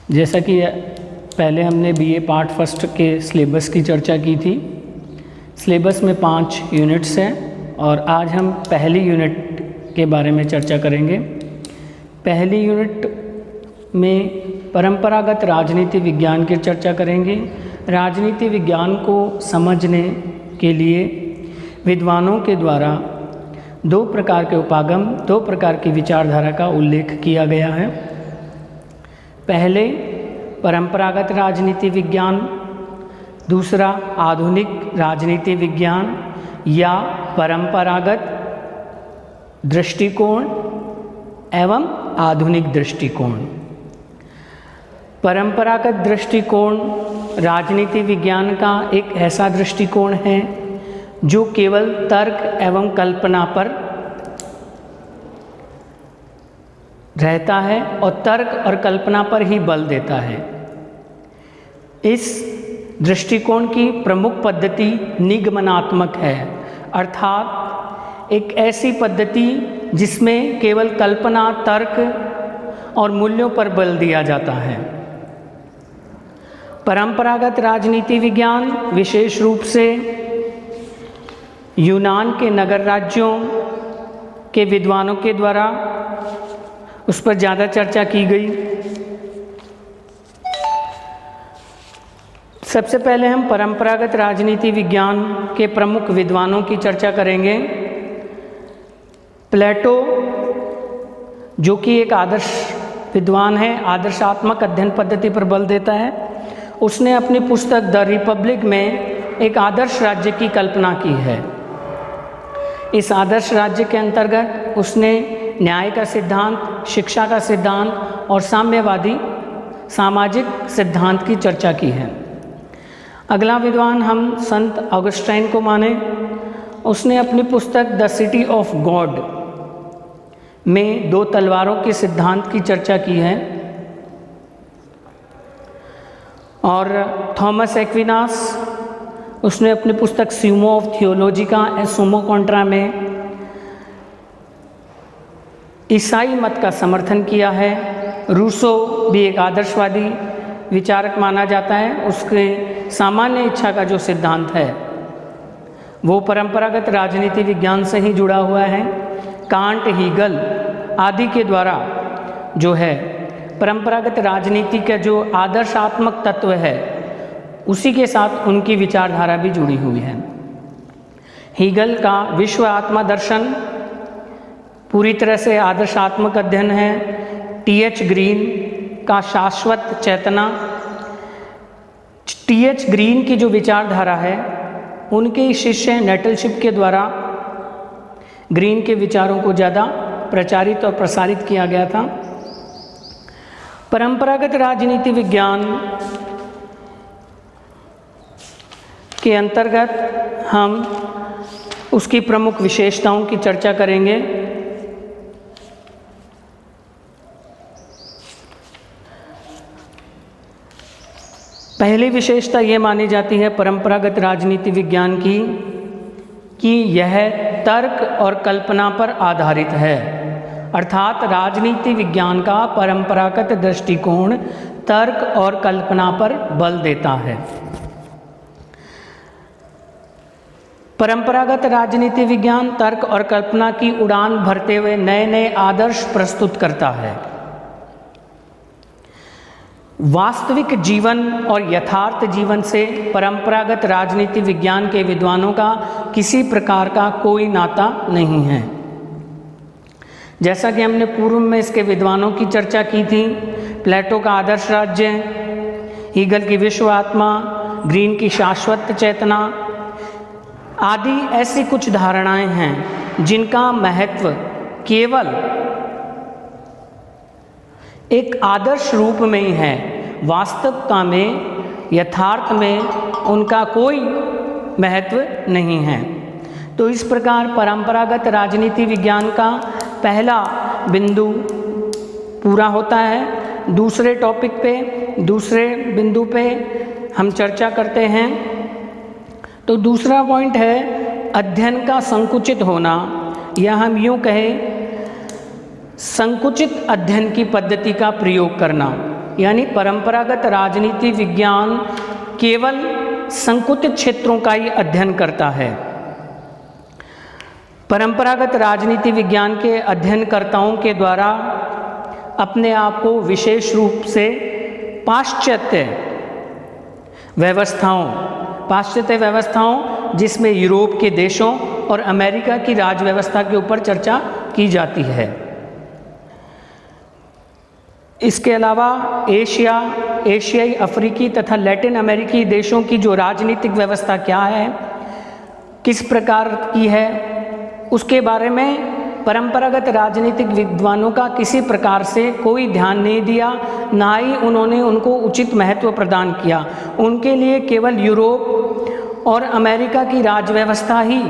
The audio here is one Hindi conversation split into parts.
जैसा कि पहले हमने बीए पार्ट फर्स्ट के सिलेबस की चर्चा की थी। सिलेबस में 5 यूनिट्स हैं और आज हम पहली यूनिट के बारे में चर्चा करेंगे। पहली यूनिट में परंपरागत राजनीति विज्ञान की चर्चा करेंगे। राजनीति विज्ञान को समझने के लिए विद्वानों के द्वारा 2 प्रकार के उपागम, 2 प्रकार की विचारधारा का उल्लेख किया गया है। पहले परंपरागत राजनीति विज्ञान, दूसरा आधुनिक राजनीति विज्ञान या परंपरागत दृष्टिकोण एवं आधुनिक दृष्टिकोण। परंपरागत दृष्टिकोण राजनीति विज्ञान का एक ऐसा दृष्टिकोण है जो केवल तर्क एवं कल्पना पर रहता है और तर्क और कल्पना पर ही बल देता है। इस दृष्टिकोण की प्रमुख पद्धति निगमनात्मक है, अर्थात एक ऐसी पद्धति जिसमें केवल कल्पना, तर्क और मूल्यों पर बल दिया जाता है। परंपरागत राजनीति विज्ञान विशेष रूप से यूनान के नगर राज्यों के विद्वानों के द्वारा उस पर ज़्यादा चर्चा की गई। सबसे पहले हम परंपरागत राजनीति विज्ञान के प्रमुख विद्वानों की चर्चा करेंगे। प्लेटो, जो कि एक आदर्श विद्वान है, आदर्शात्मक अध्ययन पद्धति पर बल देता है, उसने अपनी पुस्तक द रिपब्लिक में एक आदर्श राज्य की कल्पना की है। इस आदर्श राज्य के अंतर्गत उसने न्याय का सिद्धांत, शिक्षा का सिद्धांत और साम्यवादी सामाजिक सिद्धांत की चर्चा की है। अगला विद्वान हम संत ऑगस्टाइन को माने। उसने अपनी पुस्तक द सिटी ऑफ गॉड में 2 तलवारों के सिद्धांत की चर्चा की है। और थॉमस एक्विनास, उसने अपनी पुस्तक स्यूमो ऑफ थियोलॉजिका ए सुमो कॉन्ट्रा में ईसाई मत का समर्थन किया है। रूसो भी एक आदर्शवादी विचारक माना जाता है। उसके सामान्य इच्छा का जो सिद्धांत है वो परंपरागत राजनीति विज्ञान से ही जुड़ा हुआ है। कांट, हीगल आदि के द्वारा जो है परंपरागत राजनीति का जो आदर्शात्मक तत्व है उसी के साथ उनकी विचारधारा भी जुड़ी हुई है। हीगल का विश्व आत्मा दर्शन पूरी तरह से आदर्शात्मक अध्ययन है। टी.एच. ग्रीन का शाश्वत चेतना, टी.एच. ग्रीन की जो विचारधारा है उनके शिष्य नेटलशिप के द्वारा ग्रीन के विचारों को ज़्यादा प्रचारित और प्रसारित किया गया था। परंपरागत राजनीति विज्ञान के अंतर्गत हम उसकी प्रमुख विशेषताओं की चर्चा करेंगे। पहली विशेषता ये मानी जाती है परंपरागत राजनीति विज्ञान की कि यह तर्क और कल्पना पर आधारित है, अर्थात राजनीति विज्ञान का परंपरागत दृष्टिकोण तर्क और कल्पना पर बल देता है। परंपरागत राजनीति विज्ञान तर्क और कल्पना की उड़ान भरते हुए नए नए आदर्श प्रस्तुत करता है। वास्तविक जीवन और यथार्थ जीवन से परंपरागत राजनीति विज्ञान के विद्वानों का किसी प्रकार का कोई नाता नहीं है। जैसा कि हमने पूर्व में इसके विद्वानों की चर्चा की थी, प्लेटो का आदर्श राज्य, हीगल की विश्व आत्मा, ग्रीन की शाश्वत चेतना आदि ऐसी कुछ धारणाएं हैं जिनका महत्व केवल एक आदर्श रूप में ही है। वास्तविकता में, यथार्थ में उनका कोई महत्व नहीं है। तो इस प्रकार परंपरागत राजनीति विज्ञान का पहला बिंदु पूरा होता है। दूसरे बिंदु पे हम चर्चा करते हैं। तो दूसरा पॉइंट है अध्ययन का संकुचित होना, या हम यूँ कहें संकुचित अध्ययन की पद्धति का प्रयोग करना। यानी परंपरागत राजनीति विज्ञान केवल संकुचित क्षेत्रों का ही अध्ययन करता है। परंपरागत राजनीति विज्ञान के अध्ययनकर्ताओं के द्वारा अपने आप को विशेष रूप से पाश्चात्य व्यवस्थाओं जिसमें यूरोप के देशों और अमेरिका की राज व्यवस्था के ऊपर चर्चा की जाती है। इसके अलावा एशियाई, अफ्रीकी तथा लैटिन अमेरिकी देशों की जो राजनीतिक व्यवस्था क्या है, किस प्रकार की है, उसके बारे में परंपरागत राजनीतिक विद्वानों का किसी प्रकार से कोई ध्यान नहीं दिया, ना ही उन्होंने उनको उचित महत्व प्रदान किया। उनके लिए केवल यूरोप और अमेरिका की राज व्यवस्था ही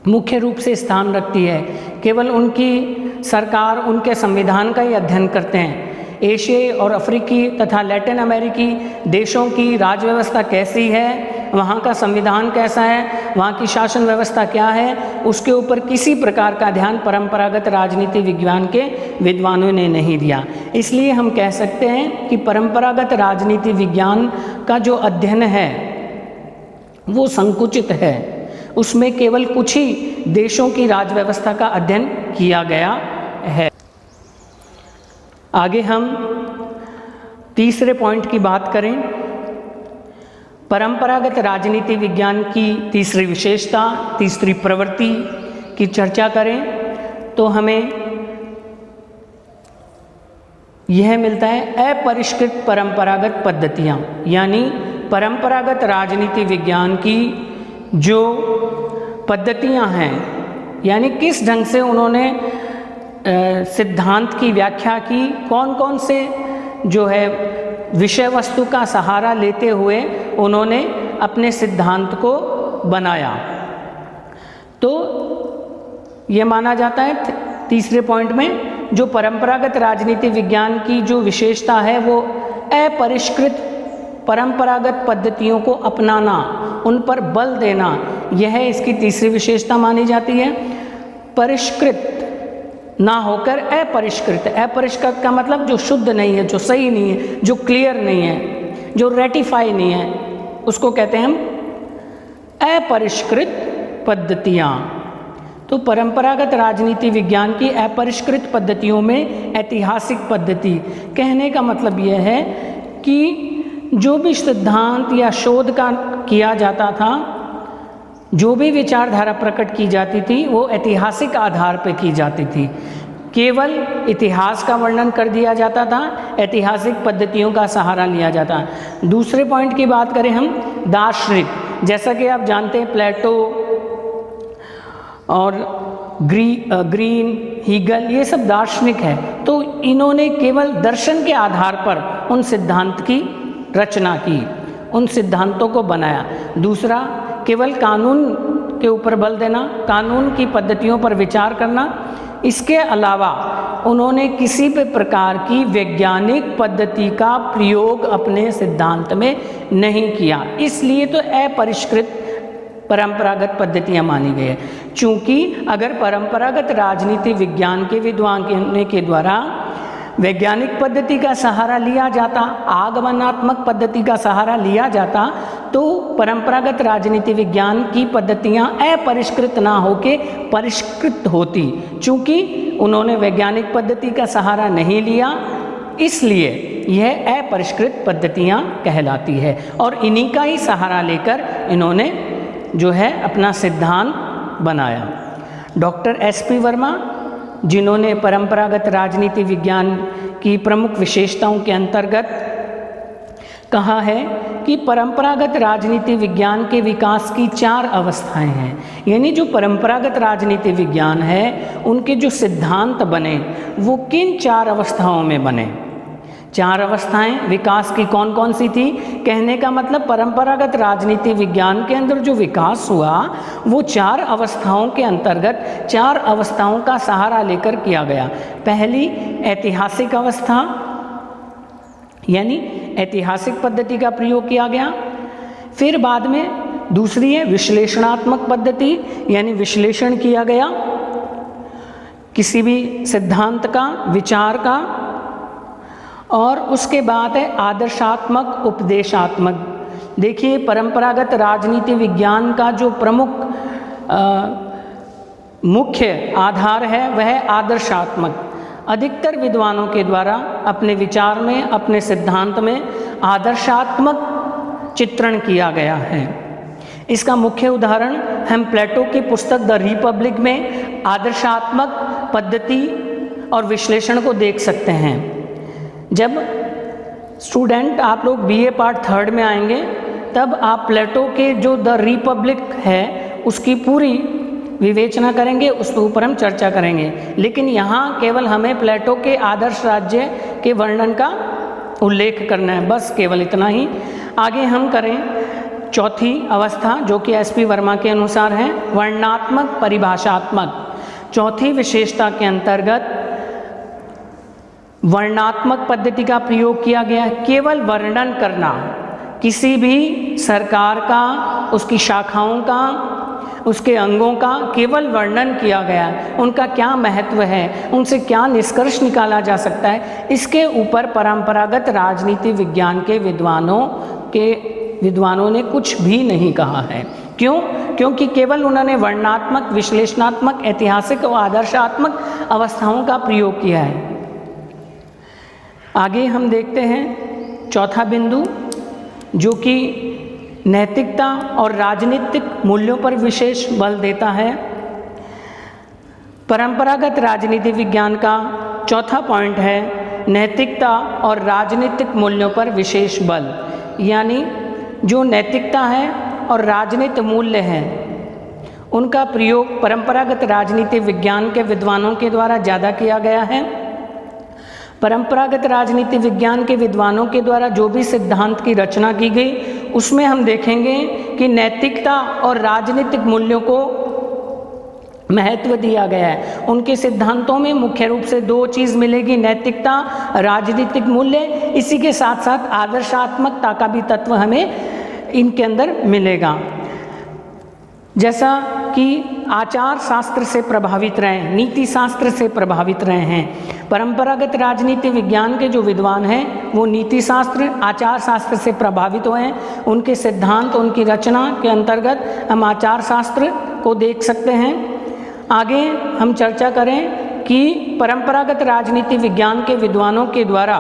मुख्य रूप से स्थान रखती है। केवल उनकी सरकार, उनके संविधान का ही अध्ययन करते हैं। एशियाई और अफ्रीकी तथा लैटिन अमेरिकी देशों की राज व्यवस्था कैसी है, वहाँ का संविधान कैसा है, वहाँ की शासन व्यवस्था क्या है, उसके ऊपर किसी प्रकार का ध्यान परंपरागत राजनीति विज्ञान के विद्वानों ने नहीं दिया। इसलिए हम कह सकते हैं कि परंपरागत राजनीति विज्ञान का जो अध्ययन है वो संकुचित है। उसमें केवल कुछ ही देशों की राज व्यवस्था का अध्ययन किया गया है। आगे हम तीसरे पॉइंट की बात करें। परंपरागत राजनीति विज्ञान की तीसरी विशेषता, तीसरी प्रवृत्ति की चर्चा करें तो हमें यह मिलता है अपरिष्कृत परंपरागत पद्धतियाँ। यानी परंपरागत राजनीति विज्ञान की जो पद्धतियाँ हैं, यानी किस ढंग से उन्होंने सिद्धांत की व्याख्या की, कौन कौन से जो है विषय वस्तु का सहारा लेते हुए उन्होंने अपने सिद्धांत को बनाया। तो ये माना जाता है तीसरे पॉइंट में जो परंपरागत राजनीति विज्ञान की जो विशेषता है वो अपरिष्कृत परंपरागत पद्धतियों को अपनाना, उन पर बल देना, यह इसकी तीसरी विशेषता मानी जाती है। परिष्कृत ना होकर अपरिष्कृत। अपरिष्कृत का मतलब जो शुद्ध नहीं है, जो सही नहीं है, जो क्लियर नहीं है, जो रेटिफाई नहीं है, उसको कहते हैं हम अपरिष्कृत पद्धतियाँ। तो परंपरागत राजनीति विज्ञान की अपरिष्कृत पद्धतियों में ऐतिहासिक पद्धति, कहने का मतलब यह है कि जो भी सिद्धांत या शोध का किया जाता था, जो भी विचारधारा प्रकट की जाती थी, वो ऐतिहासिक आधार पर की जाती थी। केवल इतिहास का वर्णन कर दिया जाता था, ऐतिहासिक पद्धतियों का सहारा लिया जाता। दूसरे पॉइंट की बात करें हम, दार्शनिक, जैसा कि आप जानते हैं प्लेटो और ग्रीन, हीगल, ये सब दार्शनिक है। तो इन्होंने केवल दर्शन के आधार पर उन सिद्धांत की रचना की, उन सिद्धांतों को बनाया। दूसरा, केवल कानून के ऊपर बल देना, कानून की पद्धतियों पर विचार करना। इसके अलावा उन्होंने किसी भी प्रकार की वैज्ञानिक पद्धति का प्रयोग अपने सिद्धांत में नहीं किया। इसलिए तो अपरिष्कृत परंपरागत पद्धतियाँ मानी गई है। चूँकि अगर परंपरागत राजनीति विज्ञान के विद्वान के द्वारा वैज्ञानिक पद्धति का सहारा लिया जाता, आगमनात्मक पद्धति का सहारा लिया जाता, तो परंपरागत राजनीति विज्ञान की पद्धतियाँ अपरिष्कृत ना होके परिष्कृत होती। चूँकि उन्होंने वैज्ञानिक पद्धति का सहारा नहीं लिया, इसलिए यह अपरिष्कृत पद्धतियाँ कहलाती है। और इन्हीं का ही सहारा लेकर इन्होंने जो है अपना सिद्धांत बनाया। डॉक्टर SP वर्मा, जिन्होंने परंपरागत राजनीति विज्ञान की प्रमुख विशेषताओं के अंतर्गत कहा है कि परंपरागत राजनीति विज्ञान के विकास की 4 अवस्थाएं हैं। यानी जो परंपरागत राजनीति विज्ञान है, उनके जो सिद्धांत बने वो किन 4 अवस्थाओं में बने। 4 अवस्थाएं विकास की कौन कौन सी थी? कहने का मतलब परंपरागत राजनीति विज्ञान के अंदर जो विकास हुआ वो 4 अवस्थाओं के अंतर्गत 4 अवस्थाओं का सहारा लेकर किया गया। पहली ऐतिहासिक अवस्था, यानी ऐतिहासिक पद्धति का प्रयोग किया गया। फिर बाद में दूसरी है विश्लेषणात्मक पद्धति, यानी विश्लेषण किया गया किसी भी सिद्धांत का, विचार का। और उसके बाद है आदर्शात्मक उपदेशात्मक। देखिए, परंपरागत राजनीति विज्ञान का जो प्रमुख मुख्य आधार है वह आदर्शात्मक। अधिकतर विद्वानों के द्वारा अपने विचार में, अपने सिद्धांत में आदर्शात्मक चित्रण किया गया है। इसका मुख्य उदाहरण हम प्लेटो की पुस्तक द रिपब्लिक में आदर्शात्मक पद्धति और विश्लेषण को देख सकते हैं। जब स्टूडेंट आप लोग बीए पार्ट 3 में आएंगे तब आप प्लेटो के जो द रिपब्लिक है उसकी पूरी विवेचना करेंगे, उसके ऊपर हम चर्चा करेंगे। लेकिन यहाँ केवल हमें प्लेटो के आदर्श राज्य के वर्णन का उल्लेख करना है, बस केवल इतना ही। आगे हम करें चौथी अवस्था जो कि एसपी वर्मा के अनुसार है वर्णनात्मक परिभाषात्मक। चौथी विशेषता के अंतर्गत वर्णनात्मक पद्धति का प्रयोग किया गया है। केवल वर्णन करना, किसी भी सरकार का, उसकी शाखाओं का, उसके अंगों का केवल वर्णन किया गया, उनका क्या महत्व है, उनसे क्या निष्कर्ष निकाला जा सकता है, इसके ऊपर परंपरागत राजनीति विज्ञान के विद्वानों ने कुछ भी नहीं कहा है। क्यों? क्योंकि केवल उन्होंने वर्णनात्मक, विश्लेषणात्मक, ऐतिहासिक और आदर्शात्मक अवस्थाओं का प्रयोग किया है। आगे हम देखते हैं चौथा बिंदु जो कि नैतिकता और राजनीतिक मूल्यों पर विशेष बल देता है। परंपरागत राजनीति विज्ञान का चौथा पॉइंट है नैतिकता और राजनीतिक मूल्यों पर विशेष बल। यानी जो नैतिकता है और राजनीतिक मूल्य हैं उनका प्रयोग परंपरागत राजनीति विज्ञान के विद्वानों के द्वारा ज़्यादा किया गया है। परंपरागत राजनीति विज्ञान के विद्वानों के द्वारा जो भी सिद्धांत की रचना की गई उसमें हम देखेंगे कि नैतिकता और राजनीतिक मूल्यों को महत्व दिया गया है। उनके सिद्धांतों में मुख्य रूप से दो चीज़ मिलेगी, नैतिकता, राजनीतिक मूल्य। इसी के साथ साथ आदर्शात्मकता का भी तत्व हमें इनके अंदर मिलेगा। जैसा कि आचार शास्त्र से प्रभावित रहे, नीति शास्त्र से प्रभावित रहे हैं। परंपरागत राजनीति विज्ञान के जो विद्वान हैं वो नीति शास्त्र, आचार शास्त्र से प्रभावित हुए हैं। उनके सिद्धांत, उनकी रचना के अंतर्गत हम आचार शास्त्र को देख सकते हैं। आगे हम चर्चा करें कि परंपरागत राजनीति विज्ञान के विद्वानों के द्वारा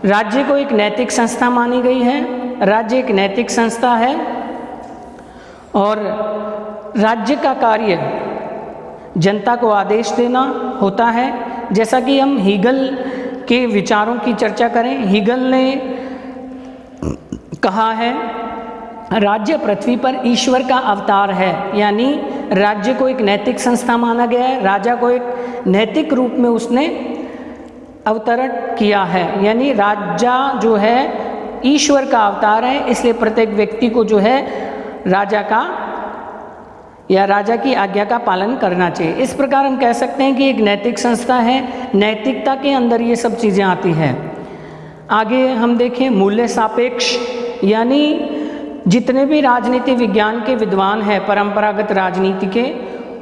राज्य को एक नैतिक संस्था मानी गई है। राज्य एक नैतिक संस्था है और राज्य का कार्य जनता को आदेश देना होता है। जैसा कि हम हीगल के विचारों की चर्चा करें, हीगल ने कहा है राज्य पृथ्वी पर ईश्वर का अवतार है। यानी राज्य को एक नैतिक संस्था माना गया है, राजा को एक नैतिक रूप में उसने अवतरण किया है। यानी राजा जो है ईश्वर का अवतार है, इसलिए प्रत्येक व्यक्ति को जो है राजा का या राजा की आज्ञा का पालन करना चाहिए। इस प्रकार हम कह सकते हैं कि एक नैतिक संस्था है, नैतिकता के अंदर ये सब चीज़ें आती हैं। आगे हम देखें मूल्य सापेक्ष, यानी जितने भी राजनीति विज्ञान के विद्वान हैं परंपरागत राजनीति के,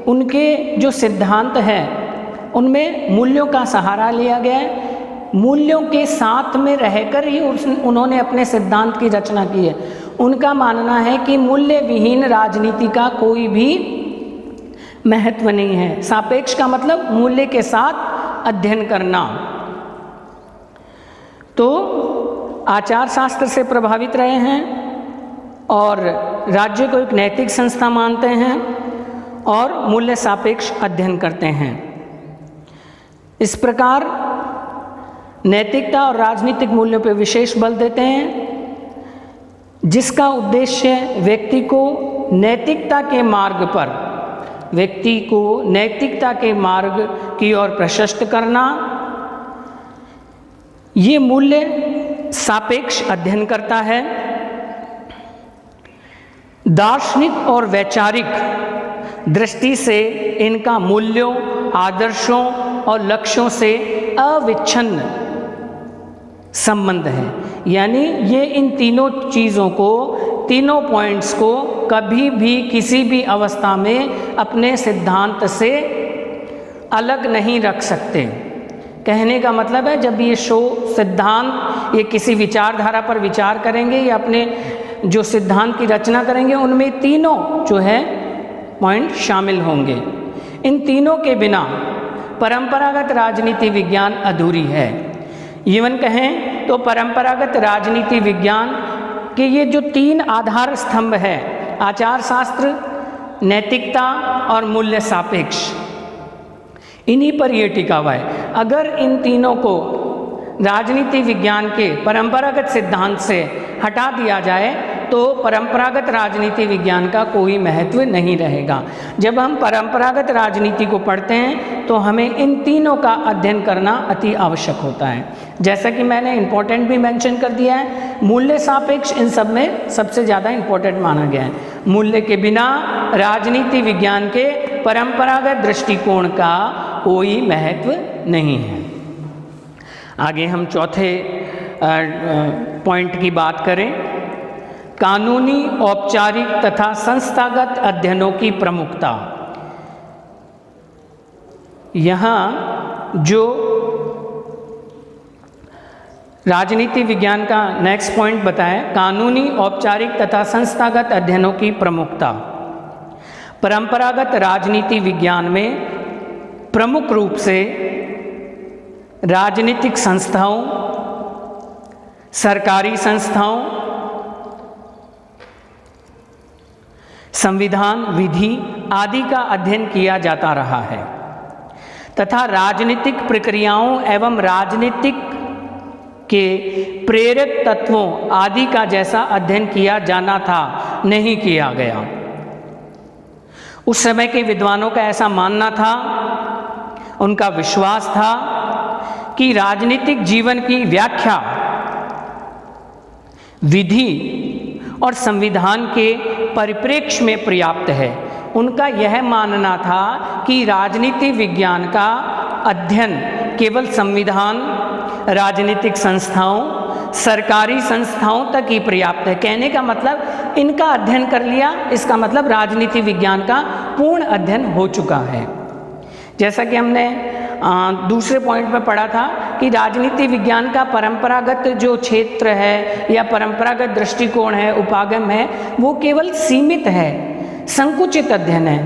उनके जो सिद्धांत हैं उनमें मूल्यों का सहारा लिया गया है। मूल्यों के साथ में रहकर ही उन्होंने अपने सिद्धांत की रचना की है। उनका मानना है कि मूल्य विहीन राजनीति का कोई भी महत्व नहीं है। सापेक्ष का मतलब मूल्य के साथ अध्ययन करना। तो आचार शास्त्र से प्रभावित रहे हैं और राज्य को एक नैतिक संस्था मानते हैं और मूल्य सापेक्ष अध्ययन करते हैं। इस प्रकार नैतिकता और राजनीतिक मूल्यों पर विशेष बल देते हैं, जिसका उद्देश्य व्यक्ति को नैतिकता के मार्ग पर, व्यक्ति को नैतिकता के मार्ग की ओर प्रशस्त करना। ये मूल्य सापेक्ष अध्ययन करता है। दार्शनिक और वैचारिक दृष्टि से इनका मूल्यों, आदर्शों और लक्ष्यों से अविच्छिन्न संबंध है। यानी ये इन तीनों चीज़ों को, तीनों पॉइंट्स को कभी भी किसी भी अवस्था में अपने सिद्धांत से अलग नहीं रख सकते। कहने का मतलब है जब ये सिद्धांत ये किसी विचारधारा पर विचार करेंगे या अपने जो सिद्धांत की रचना करेंगे उनमें तीनों जो है पॉइंट शामिल होंगे। इन तीनों के बिना परंपरागत राजनीति विज्ञान अधूरी है। इवन कहें तो परंपरागत राजनीति विज्ञान के ये जो 3 आधार स्तंभ है, आचार शास्त्र, नैतिकता और मूल्य सापेक्ष, इन्हीं पर ये टिका हुआ है। अगर इन तीनों को राजनीति विज्ञान के परंपरागत सिद्धांत से हटा दिया जाए तो परंपरागत राजनीति विज्ञान का कोई महत्व नहीं रहेगा। जब हम परंपरागत राजनीति को पढ़ते हैं तो हमें इन तीनों का अध्ययन करना अति आवश्यक होता है। जैसा कि मैंने इम्पोर्टेंट भी मेंशन कर दिया है, मूल्य सापेक्ष इन सब में सबसे ज़्यादा इम्पोर्टेंट माना गया है। मूल्य के बिना राजनीति विज्ञान के परंपरागत दृष्टिकोण का कोई महत्व नहीं है। आगे हम चौथे पॉइंट की बात करें, कानूनी, औपचारिक तथा संस्थागत अध्ययनों की प्रमुखता। यहाँ जो राजनीति विज्ञान का नेक्स्ट पॉइंट बताएं, कानूनी, औपचारिक तथा संस्थागत अध्ययनों की प्रमुखता। परंपरागत राजनीति विज्ञान में प्रमुख रूप से राजनीतिक संस्थाओं, सरकारी संस्थाओं, संविधान, विधि आदि का अध्ययन किया जाता रहा है तथा राजनीतिक प्रक्रियाओं एवं राजनीतिक के प्रेरक तत्वों आदि का जैसा अध्ययन किया जाना था नहीं किया गया। उस समय के विद्वानों का ऐसा मानना था, उनका विश्वास था कि राजनीतिक जीवन की व्याख्या विधि और संविधान के परिप्रेक्ष्य में पर्याप्त है। उनका यह मानना था कि राजनीति विज्ञान का अध्ययन केवल संविधान, राजनीतिक संस्थाओं, सरकारी संस्थाओं तक ही पर्याप्त है। कहने का मतलब इनका अध्ययन कर लिया, इसका मतलब राजनीति विज्ञान का पूर्ण अध्ययन हो चुका है। जैसा कि हमने दूसरे पॉइंट पर पढ़ा था कि राजनीति विज्ञान का परंपरागत जो क्षेत्र है या परंपरागत दृष्टिकोण है, उपागम है, वो केवल सीमित है, संकुचित अध्ययन है।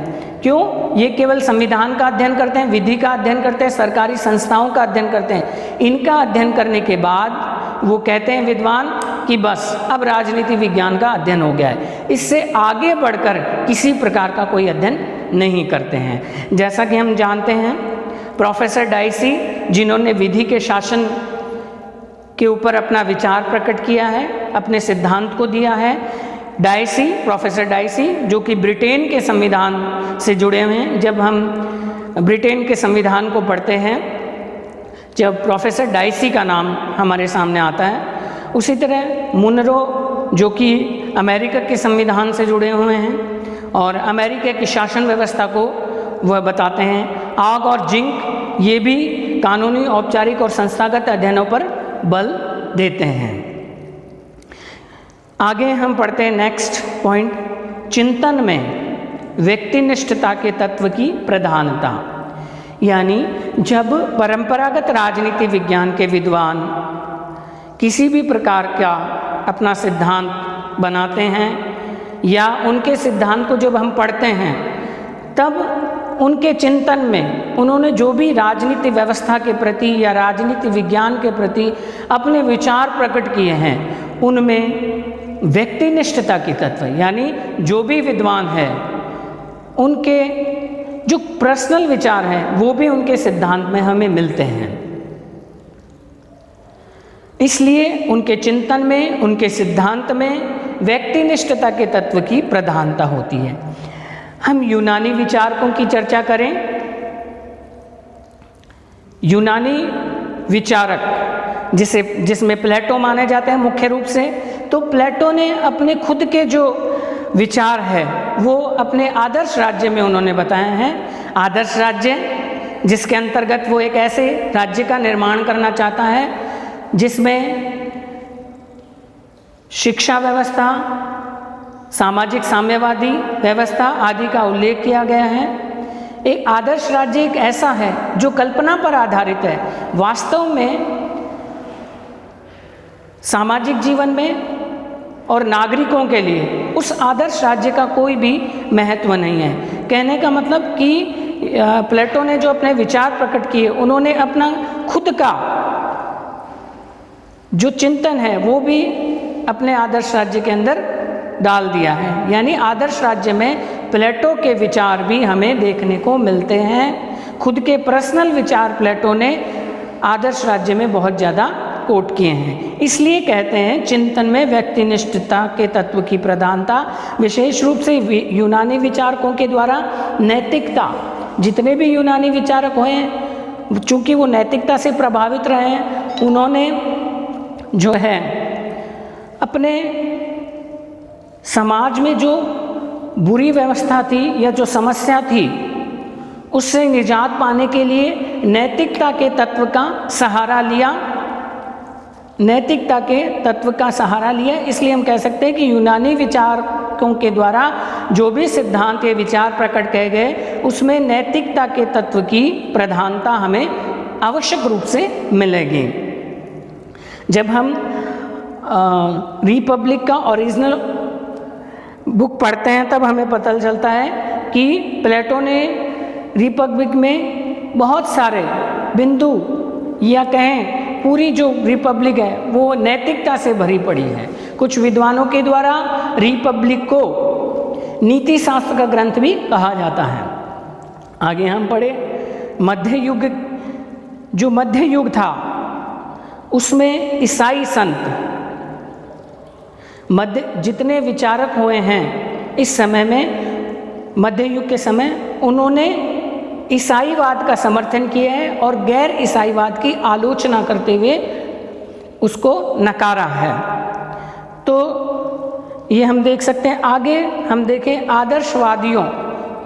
क्यों? ये केवल संविधान का अध्ययन करते हैं, विधि का अध्ययन करते हैं, सरकारी संस्थाओं का अध्ययन करते हैं। इनका अध्ययन करने के बाद वो कहते हैं विद्वान कि बस अब राजनीति विज्ञान का अध्ययन हो गया है, इससे आगे बढ़कर किसी प्रकार का कोई अध्ययन नहीं करते हैं। जैसा कि हम जानते हैं प्रोफेसर डाइसी, जिन्होंने विधि के शासन के ऊपर अपना विचार प्रकट किया है, अपने सिद्धांत को दिया है। डाइसी, प्रोफेसर डाइसी, जो कि ब्रिटेन के संविधान से जुड़े हुए हैं। जब हम ब्रिटेन के संविधान को पढ़ते हैं, जब प्रोफेसर डाइसी का नाम हमारे सामने आता है, उसी तरह मुनरो, जो कि अमेरिका के संविधान से जुड़े हुए हैं और अमेरिका की शासन व्यवस्था को वह बताते हैं। आग और जिंक, ये भी कानूनी, औपचारिक और संस्थागत अध्ययनों पर बल देते हैं। आगे हम पढ़ते हैं नेक्स्ट पॉइंट, चिंतन में व्यक्तिनिष्ठता के तत्व की प्रधानता। यानी जब परंपरागत राजनीति विज्ञान के विद्वान किसी भी प्रकार का अपना सिद्धांत बनाते हैं या उनके सिद्धांत को जब हम पढ़ते हैं, तब उनके चिंतन में उन्होंने जो भी राजनीति व्यवस्था के प्रति या राजनीति विज्ञान के प्रति अपने विचार प्रकट किए हैं, उनमें व्यक्तिनिष्ठता की तत्व, यानी जो भी विद्वान है उनके जो पर्सनल विचार हैं वो भी उनके सिद्धांत में हमें मिलते हैं। इसलिए उनके चिंतन में, उनके सिद्धांत में व्यक्तिनिष्ठता के तत्व की प्रधानता होती है। हम यूनानी विचारकों की चर्चा करें। यूनानी विचारक जिसमें प्लेटो माने जाते हैं मुख्य रूप से, तो प्लेटो ने अपने खुद के जो विचार है वो अपने आदर्श राज्य में उन्होंने बताए हैं। आदर्श राज्य जिसके अंतर्गत वो एक ऐसे राज्य का निर्माण करना चाहता है जिसमें शिक्षा व्यवस्था, सामाजिक साम्यवादी व्यवस्था आदि का उल्लेख किया गया है। एक आदर्श राज्य एक ऐसा है जो कल्पना पर आधारित है, वास्तव में सामाजिक जीवन में और नागरिकों के लिए उस आदर्श राज्य का कोई भी महत्व नहीं है। कहने का मतलब कि प्लेटो ने जो अपने विचार प्रकट किए, उन्होंने अपना खुद का जो चिंतन है वो भी अपने आदर्श राज्य के अंदर डाल दिया है। यानी आदर्श राज्य में प्लेटो के विचार भी हमें देखने को मिलते हैं। खुद के पर्सनल विचार प्लेटो ने आदर्श राज्य में बहुत ज़्यादा कोट किए हैं। इसलिए कहते हैं चिंतन में व्यक्तिनिष्ठता के तत्व की प्रधानता, विशेष रूप से यूनानी विचारकों के द्वारा नैतिकता, जितने भी यूनानी विचारक हुए हैं चूँकि वो नैतिकता से प्रभावित रहे हैं, उन्होंने जो है अपने समाज में जो बुरी व्यवस्था थी या जो समस्या थी उससे निजात पाने के लिए नैतिकता के तत्व का सहारा लिया, नैतिकता के तत्व का सहारा लिया। इसलिए हम कह सकते हैं कि यूनानी विचारकों के द्वारा जो भी सिद्धांत या विचार प्रकट किए गए उसमें नैतिकता के तत्व की प्रधानता हमें आवश्यक रूप से मिलेगी। जब हम रिपब्लिक का ओरिजिनल बुक पढ़ते हैं तब हमें पता चलता है कि प्लेटो ने रिपब्लिक में बहुत सारे बिंदु या कहें पूरी जो रिपब्लिक है वो नैतिकता से भरी पड़ी है। कुछ विद्वानों के द्वारा रिपब्लिक को नीति शास्त्र का ग्रंथ भी कहा जाता है। आगे हम पढ़े मध्य युग, जो मध्य युग था उसमें ईसाई संत जितने विचारक हुए हैं इस समय में, मध्य युग के समय, उन्होंने ईसाईवाद का समर्थन किया है और गैर ईसाईवाद की आलोचना करते हुए उसको नकारा है। तो ये हम देख सकते हैं। आगे हम देखें आदर्शवादियों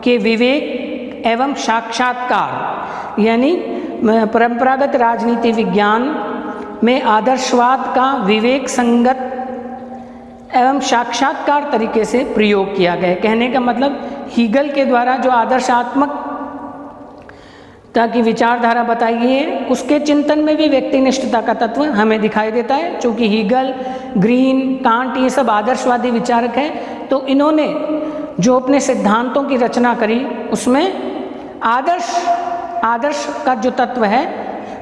के विवेक एवं साक्षात्कार, यानी परंपरागत राजनीति विज्ञान में आदर्शवाद का विवेक संगत एवं साक्षात्कार तरीके से प्रयोग किया गया। कहने का मतलब हीगल के द्वारा जो आदर्शात्मक की विचारधारा बताई गई है उसके चिंतन में भी व्यक्तिनिष्ठता का तत्व हमें दिखाई देता है। चूँकि हीगल, ग्रीन, कांट ये सब आदर्शवादी विचारक हैं, तो इन्होंने जो अपने सिद्धांतों की रचना करी उसमें आदर्श का जो तत्व है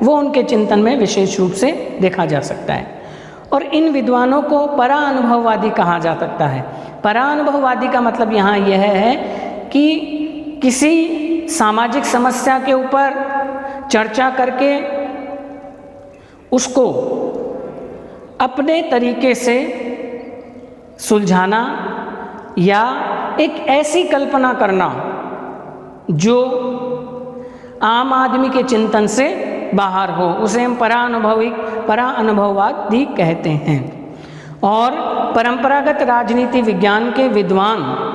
वो उनके चिंतन में विशेष रूप से देखा जा सकता है। और इन विद्वानों को पराअनुभववादी कहा जा सकता है। पराअनुभववादी का मतलब यहाँ यह है कि किसी सामाजिक समस्या के ऊपर चर्चा करके उसको अपने तरीके से सुलझाना या एक ऐसी कल्पना करना जो आम आदमी के चिंतन से बाहर हो, उसे हम पराअनुभववादी कहते हैं। और परंपरागत राजनीति विज्ञान के विद्वान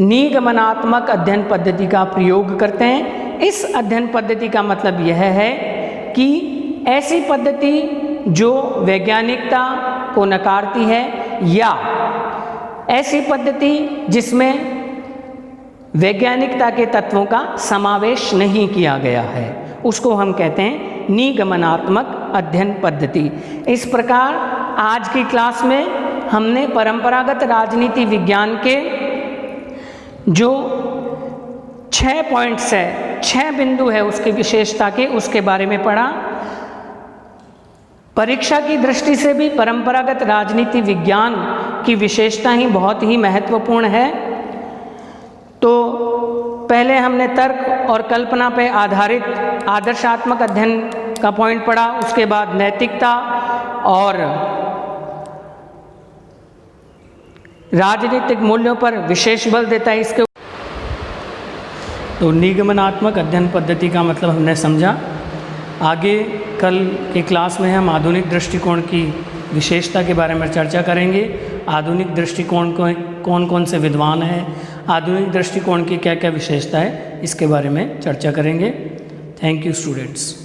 निगमनात्मक अध्ययन पद्धति का प्रयोग करते हैं। इस अध्ययन पद्धति का मतलब यह है कि ऐसी पद्धति जो वैज्ञानिकता को नकारती है या ऐसी पद्धति जिसमें वैज्ञानिकता के तत्वों का समावेश नहीं किया गया है, उसको हम कहते हैं निगमनात्मक अध्ययन पद्धति। इस प्रकार आज की क्लास में हमने परंपरागत राजनीति विज्ञान के जो 6 पॉइंट्स है, 6 बिंदु है उसकी विशेषता के, उसके बारे में पढ़ा। परीक्षा की दृष्टि से भी परंपरागत राजनीति विज्ञान की विशेषता ही बहुत ही महत्वपूर्ण है। तो पहले हमने तर्क और कल्पना पर आधारित आदर्शात्मक अध्ययन का पॉइंट पढ़ा, उसके बाद नैतिकता और राजनीतिक मूल्यों पर विशेष बल देता है इसके। तो निगमनात्मक अध्ययन पद्धति का मतलब हमने समझा। आगे कल के क्लास में हम आधुनिक दृष्टिकोण की विशेषता के बारे में चर्चा करेंगे। आधुनिक दृष्टिकोण को कौन कौन से विद्वान हैं, आधुनिक दृष्टिकोण की क्या क्या विशेषता है, इसके बारे में चर्चा करेंगे। Thank you students.